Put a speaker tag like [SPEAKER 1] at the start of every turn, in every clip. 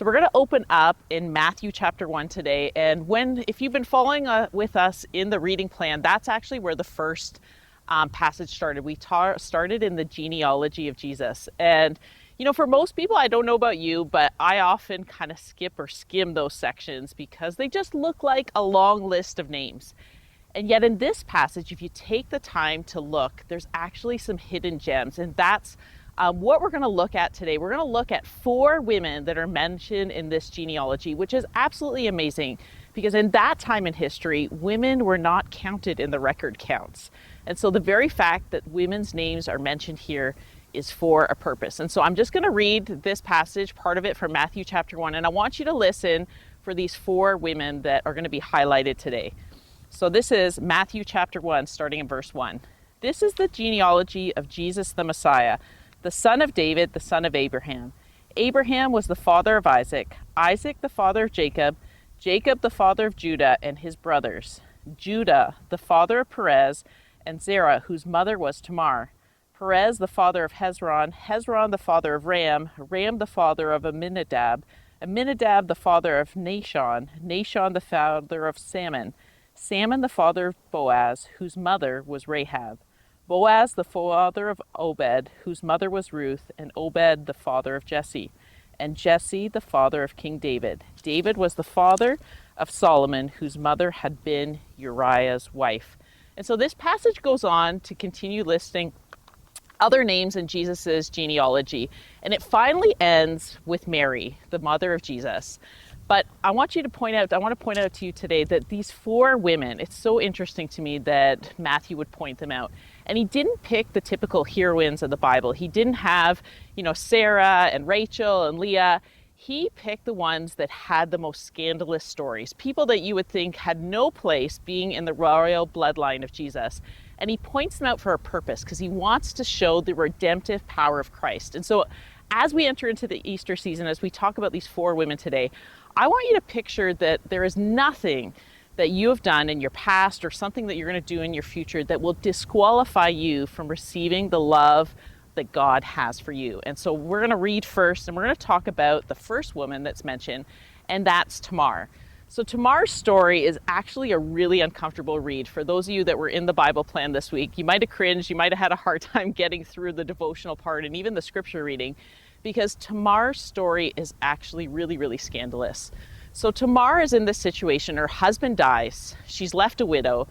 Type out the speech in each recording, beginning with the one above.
[SPEAKER 1] So we're going to open up in Matthew chapter 1 today. And if you've been following with us in the reading plan, that's actually where the first passage started. We started in the genealogy of Jesus. And, for most people, I don't know about you, but I often kind of skip or skim those sections because they just look like a long list of names. And yet in this passage, if you take the time to look, there's actually some hidden gems. And that's what we're going to look at today. We're going to look at 4 women that are mentioned in this genealogy, which is absolutely amazing because in that time in history, women were not counted in the record counts. And so the very fact that women's names are mentioned here is for a purpose. And so I'm just going to read this passage, part of it from Matthew chapter 1, and I want you to listen for these 4 women that are going to be highlighted today. So this is Matthew chapter 1, starting in verse 1. This is the genealogy of Jesus the Messiah, the son of David, the son of Abraham. Abraham was the father of Isaac, Isaac the father of Jacob, Jacob the father of Judah and his brothers, Judah the father of Perez, and Zerah, whose mother was Tamar. Perez the father of Hezron, Hezron the father of Ram, Ram the father of Amminadab, Amminadab the father of Nahshon, Nahshon the father of Salmon, Salmon the father of Boaz, whose mother was Rahab, Boaz the father of Obed, whose mother was Ruth, and Obed the father of Jesse, and Jesse the father of King David. David was the father of Solomon, whose mother had been Uriah's wife. And so this passage goes on to continue listing other names in Jesus's genealogy, and it finally ends with Mary, the mother of Jesus. But I want to point out to you today that these 4 women, it's so interesting to me that Matthew would point them out. And he didn't pick the typical heroines of the Bible. He didn't have, Sarah and Rachel and Leah. He picked the ones that had the most scandalous stories, people that you would think had no place being in the royal bloodline of Jesus. And he points them out for a purpose because he wants to show the redemptive power of Christ. And so as we enter into the Easter season, as we talk about these 4 women today, I want you to picture that there is nothing that you have done in your past or something that you're going to do in your future that will disqualify you from receiving the love that God has for you. And so we're going to read first, and we're going to talk about the first woman that's mentioned, and that's Tamar. So Tamar's story is actually a really uncomfortable read. For those of you that were in the Bible plan this week, you might have cringed, you might have had a hard time getting through the devotional part and even the scripture reading, because Tamar's story is actually really, really scandalous. So Tamar is in this situation. Her husband dies, she's left a widow,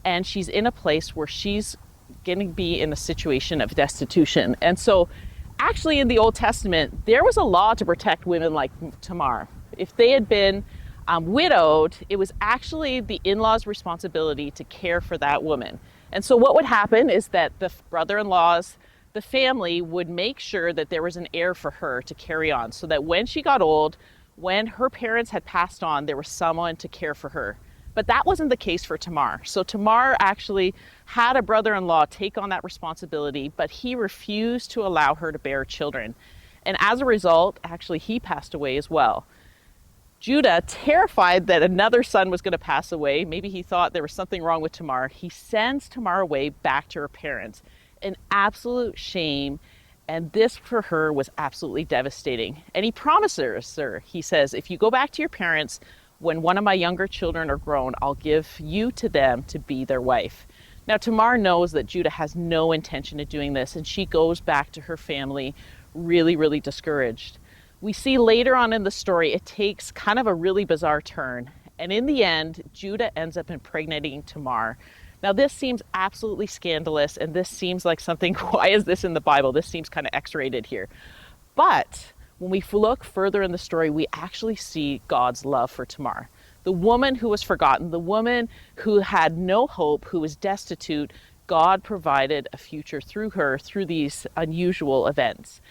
[SPEAKER 1] and she's in a place where she's going to be in a situation of destitution. And so actually in the Old Testament, there was a law to protect women like Tamar. If they had been widowed, it was actually the in-laws' responsibility to care for that woman. And so what would happen is that the brother-in-laws, the family would make sure that there was an heir for her to carry on, so that when she got old, when her parents had passed on, there was someone to care for her. But that wasn't the case for Tamar. So Tamar actually had a brother-in-law take on that responsibility, but he refused to allow her to bear children. And as a result, actually, he passed away as well. Judah, terrified that another son was going to pass away, maybe he thought there was something wrong with Tamar, he sends Tamar away back to her parents. An absolute shame, and this for her was absolutely devastating. And he promises her, he says, if you go back to your parents, when one of my younger children are grown, I'll give you to them to be their wife. Now Tamar knows that Judah has no intention of doing this, and she goes back to her family really, really discouraged. We see later on in the story, it takes kind of a really bizarre turn. And in the end, Judah ends up impregnating Tamar. Now this seems absolutely scandalous, and this seems like something, why is this in the Bible? This seems kind of X-rated here. But when we look further in the story, we actually see God's love for Tamar. The woman who was forgotten, the woman who had no hope, who was destitute, God provided a future through her, through these unusual events.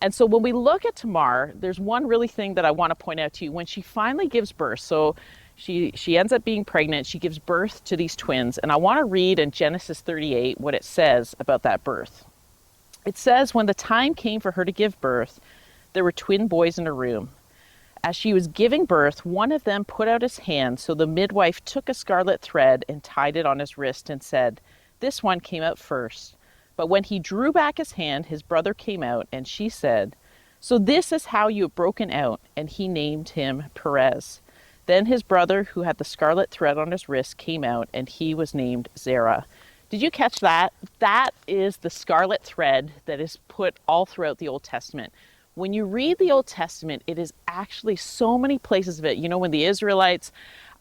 [SPEAKER 1] And so when we look at Tamar, there's one really thing that I want to point out to you. When she finally gives birth, so she ends up being pregnant, she gives birth to these twins. And I want to read in Genesis 38 what it says about that birth. It says, when the time came for her to give birth, there were twin boys in her room. As she was giving birth, one of them put out his hand, so the midwife took a scarlet thread and tied it on his wrist and said, this one came out first. But when he drew back his hand, his brother came out, and she said, So this is how you have broken out. And he named him Perez. Then his brother, who had the scarlet thread on his wrist, came out, and he was named Zerah. Did you catch that? That is the scarlet thread that is put all throughout the Old Testament. When you read the Old Testament, it is actually so many places of it. You know, when the Israelites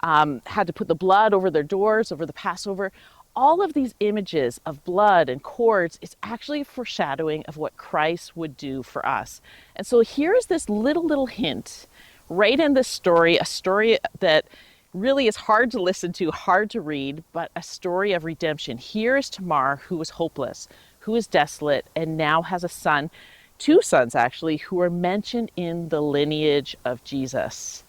[SPEAKER 1] had to put the blood over their doors, over the Passover, all of these images of blood and cords is actually a foreshadowing of what Christ would do for us. And so here's this little hint right in this story, a story that really is hard to listen to, hard to read, but a story of redemption. Here is Tamar, who was hopeless, who is desolate, and now has a son, two sons actually, who are mentioned in the lineage of Jesus.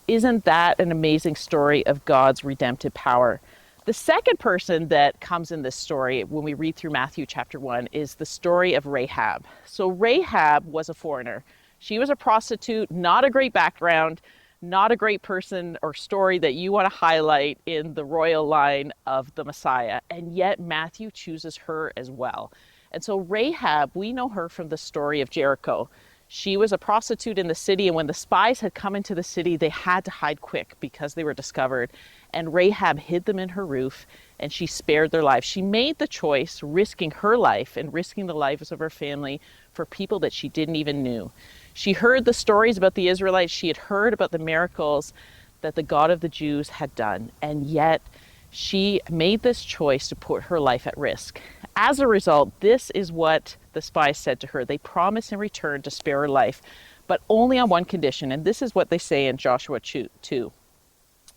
[SPEAKER 1] Isn't that an amazing story of God's redemptive power? The second person that comes in this story when we read through Matthew chapter 1 is the story of Rahab. So Rahab was a foreigner. She was a prostitute, not a great background, not a great person or story that you want to highlight in the royal line of the Messiah. And yet Matthew chooses her as well. And so Rahab, we know her from the story of Jericho. She was a prostitute in the city, and when the spies had come into the city, they had to hide quick because they were discovered. And Rahab hid them in her roof, and she spared their lives. She made the choice, risking her life and risking the lives of her family for people that she didn't even know. She heard the stories about the Israelites. She had heard about the miracles that the God of the Jews had done, and yet she made this choice to put her life at risk. As a result, this is what the spies said to her. They promised in return to spare her life, but only on one condition, and this is what they say in Joshua 2.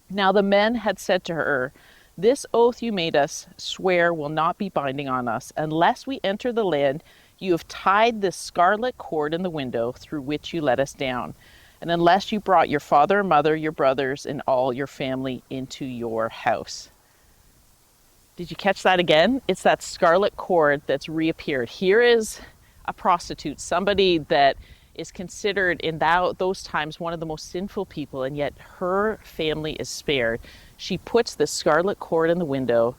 [SPEAKER 1] Now the men had said to her, "This oath you made us swear will not be binding on us unless we enter the land you have tied this scarlet cord in the window through which you let us down, and unless you brought your father and mother, your brothers, and all your family into your house." Did you catch that again? It's that scarlet cord that's reappeared. Here is a prostitute, somebody that is considered in those times one of the most sinful people, and yet her family is spared. She puts the scarlet cord in the window,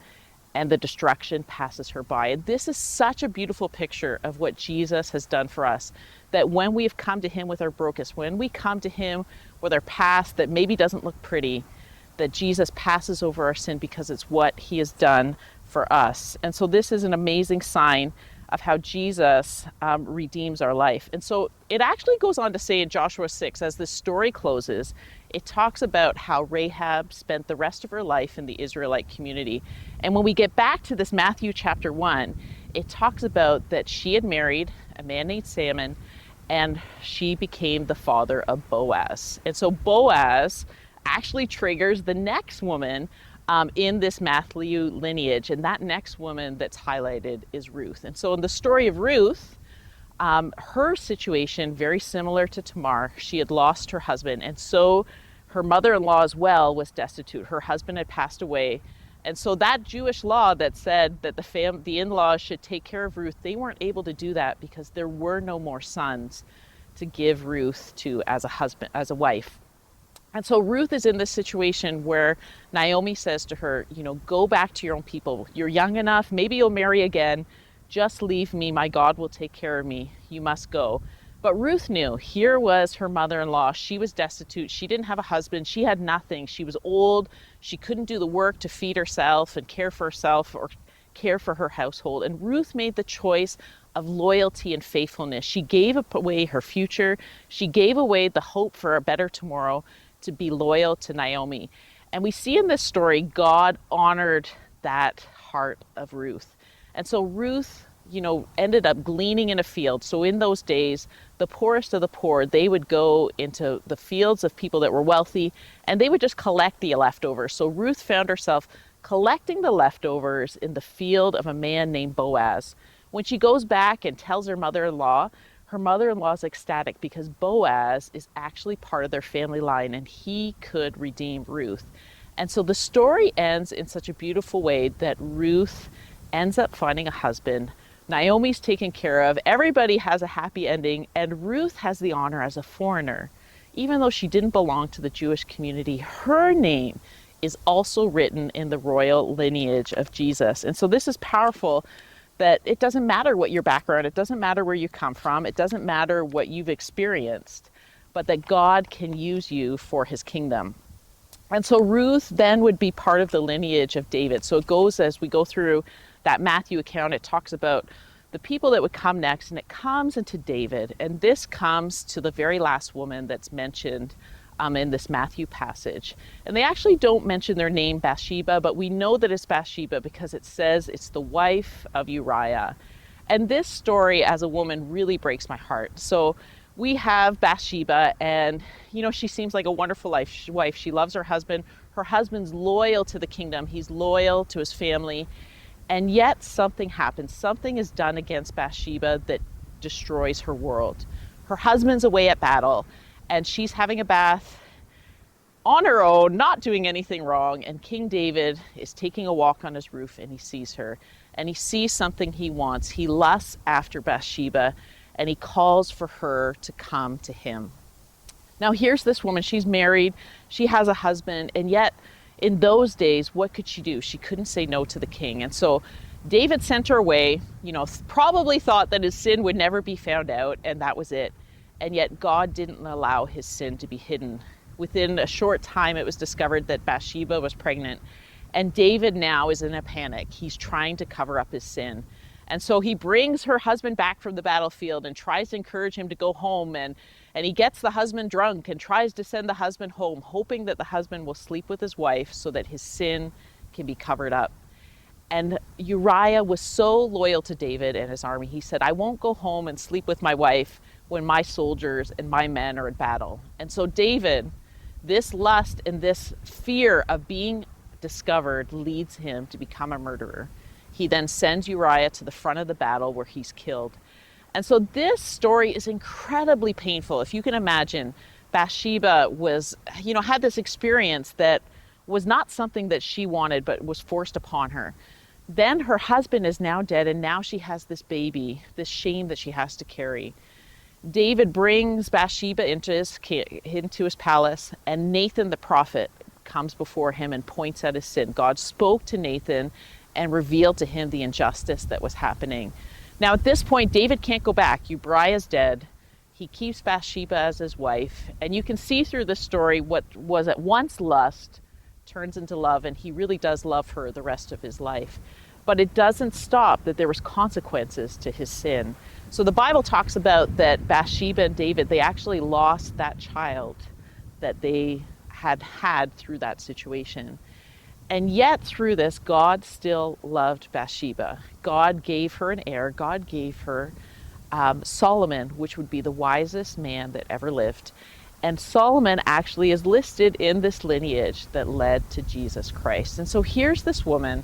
[SPEAKER 1] and the destruction passes her by. And this is such a beautiful picture of what Jesus has done for us, that when we have come to him with our brokenness, when we come to him with our past that maybe doesn't look pretty, that Jesus passes over our sin because it's what he has done for us. And so this is an amazing sign of how Jesus redeems our life. And so it actually goes on to say in Joshua 6, as this story closes, it talks about how Rahab spent the rest of her life in the Israelite community. And when we get back to this Matthew chapter 1, it talks about that she had married a man named Salmon, and she became the father of Boaz. And so Boaz actually triggers the next woman in this Matthew lineage, and that next woman that's highlighted is Ruth. And so in the story of Ruth, her situation, very similar to Tamar. She had lost her husband, and so her mother-in-law as well was destitute. Her husband had passed away. And so that Jewish law that said that the in-laws should take care of Ruth, they weren't able to do that because there were no more sons to give Ruth to as a wife. And so Ruth is in this situation where Naomi says to her, go back to your own people. You're young enough. Maybe you'll marry again. Just leave me. My God will take care of me. You must go. But Ruth knew. Here was her mother-in-law. She was destitute. She didn't have a husband. She had nothing. She was old. She couldn't do the work to feed herself and care for herself or care for her household. And Ruth made the choice of loyalty and faithfulness. She gave away her future. She gave away the hope for a better tomorrow to be loyal to Naomi. And we see in this story, God honored that heart of Ruth. And so Ruth, ended up gleaning in a field. So in those days, the poorest of the poor, they would go into the fields of people that were wealthy, and they would just collect the leftovers. So Ruth found herself collecting the leftovers in the field of a man named Boaz. When she goes back and tells her mother-in-law is ecstatic because Boaz is actually part of their family line, and he could redeem Ruth. And so the story ends in such a beautiful way that Ruth ends up finding a husband. Naomi's taken care of. Everybody has a happy ending, and Ruth has the honor as a foreigner. Even though she didn't belong to the Jewish community, her name is also written in the royal lineage of Jesus. And so this is powerful that it doesn't matter what your background, it doesn't matter where you come from, it doesn't matter what you've experienced, but that God can use you for his kingdom. And so Ruth then would be part of the lineage of David. So it goes, as we go through that Matthew account, it talks about the people that would come next, and it comes into David. And this comes to the very last woman that's mentioned in this Matthew passage. And they actually don't mention their name, Bathsheba, but we know that it's Bathsheba because it says it's the wife of Uriah. And this story as a woman really breaks my heart. So we have Bathsheba, and she seems like a wonderful wife. She loves her husband. Her husband's loyal to the kingdom. He's loyal to his family. And yet something happens. Something is done against Bathsheba that destroys her world. Her husband's away at battle, and she's having a bath on her own, not doing anything wrong. And King David is taking a walk on his roof, and he sees her, and he sees something he wants. He lusts after Bathsheba, and he calls for her to come to him. Now here's this woman. She's married. She has a husband, and yet in those days, what could she do? She couldn't say no to the king. And so David sent her away, probably thought that his sin would never be found out, and that was it. And yet God didn't allow his sin to be hidden. Within a short time, it was discovered that Bathsheba was pregnant. And David now is in a panic. He's trying to cover up his sin. And so he brings her husband back from the battlefield and tries to encourage him to go home. And he gets the husband drunk and tries to send the husband home, hoping that the husband will sleep with his wife so that his sin can be covered up. And Uriah was so loyal to David and his army. He said, I won't go home and sleep with my wife when my soldiers and my men are at battle. And so David, this lust and this fear of being discovered leads him to become a murderer. He then sends Uriah to the front of the battle where he's killed. And so this story is incredibly painful. If you can imagine, Bathsheba had this experience that was not something that she wanted, but was forced upon her. Then her husband is now dead, and now she has this baby, this shame that she has to carry. David brings Bathsheba into his palace, and Nathan the prophet comes before him and points out his sin. God spoke to Nathan and revealed to him the injustice that was happening. Now at this point, David can't go back. Uriah is dead. He keeps Bathsheba as his wife. And you can see through this story what was at once lust turns into love, and he really does love her the rest of his life. But it doesn't stop that there was consequences to his sin. So the Bible talks about that Bathsheba and David, they actually lost that child that they had through that situation. And yet through this, God still loved Bathsheba. God gave her an heir. God gave her Solomon, which would be the wisest man that ever lived. And Solomon actually is listed in this lineage that led to Jesus Christ. And so here's this woman,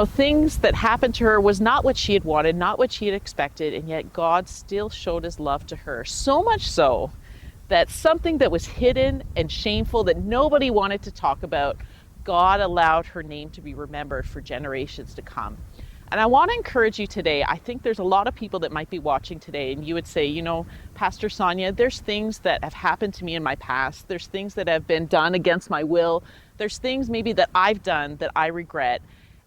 [SPEAKER 1] things that happened to her was not what she had wanted, not what she had expected, and yet God still showed his love to her. So much so that something that was hidden and shameful that nobody wanted to talk about, God allowed her name to be remembered for generations to come. And I want to encourage you today. I think there's a lot of people that might be watching today, and you would say, Pastor Sonya, there's things that have happened to me in my past. There's things that have been done against my will. There's things maybe that I've done that I regret.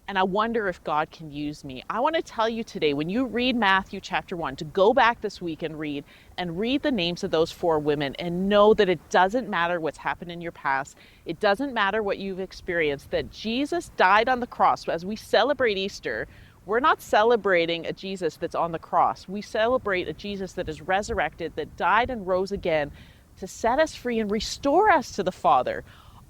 [SPEAKER 1] And I wonder if God can use me. I want to tell you today, when you read Matthew chapter 1, to go back this week and read the names of those 4 women and know that it doesn't matter what's happened in your past. It doesn't matter what you've experienced, that Jesus died on the cross. As we celebrate Easter, we're not celebrating a Jesus that's on the cross. We celebrate a Jesus that is resurrected, that died and rose again to set us free and restore us to the Father.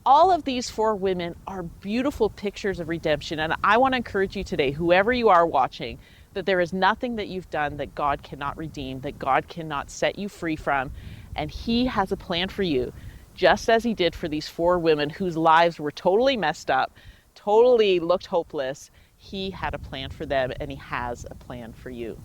[SPEAKER 1] All of these 4 women are beautiful pictures of redemption. And I want to encourage you today, whoever you are watching, that there is nothing that you've done that God cannot redeem, that God cannot set you free from. And he has a plan for you, just as he did for these 4 women whose lives were totally messed up, totally looked hopeless. He had a plan for them, and he has a plan for you.